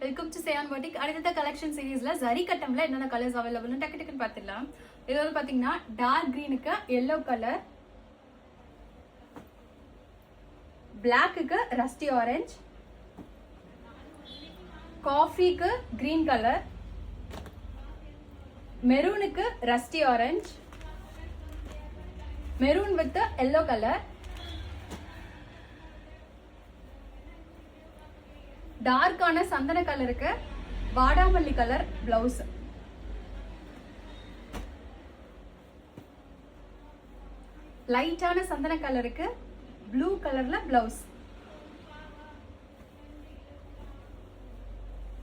Welcome to Seyan boutique. அடுத்த collection சீரீஸ்ல ஜரி கட்டம்ல என்னென்ன கலர்ஸ் அவைலபிள்னு டக்கு டக்குன்னு பார்த்துடலாம். இது வந்து பாத்தீங்கன்னா டார்க் கிரீனுக்கு எல்லோ கலர், பிளாக்குக்கு ரஸ்டி ஆரஞ்சு, காஃபிக்கு கிரீன் கலர், மெரூனுக்கு rusty orange, maroon with yellow colour, டார்க்கான சந்தன கலருக்கு வாடாமல்லி கலர் பிளவுஸ், லைட்டான சந்தன கலருக்கு ப்ளூ கலர்ல பிளவுஸ்.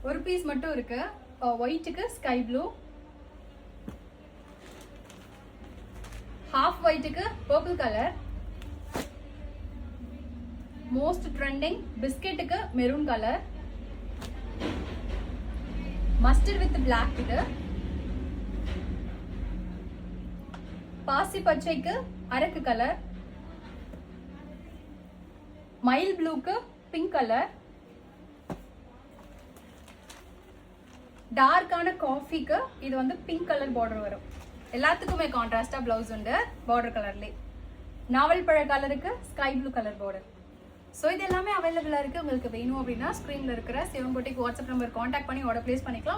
ஒரு பீஸ் மட்டும் இருக்கு. ஒயிட்டுக்கு ஸ்கை ப்ளூ, ஹாஃப் ஒயிட்டுக்கு பர்பிள் கலர், மோஸ்ட் ட்ரெண்டிங் பிஸ்கெட்டுக்கு maroon colour, mustard with black, இது பாசி பச்சைக்கு அரக்கு கலர், மயில் ப்ளூக்கு பிங்க் கலர், டார்க்கான காஃபிக்கு இது வந்து பிங்க் கலர் பார்டர் வரும். எல்லாத்துக்குமே கான்ட்ராஸ்டா பிளவுஸ் உண்டு பார்டர் கலர்ல. நாவல் பழ கலருக்கு sky blue colour border. So இது எல்லாமே அவைலபிளா இருக்கு. உங்களுக்கு வேணும் அப்படின்னா ஸ்க்ரீன்ல இருக்கிற சேயான் பொட்டிக் வாட்ஸ்அப் நம்பர் கான்டாக்ட் பண்ணி ஆர்டர் பிளேஸ் பண்ணிக்கலாம்.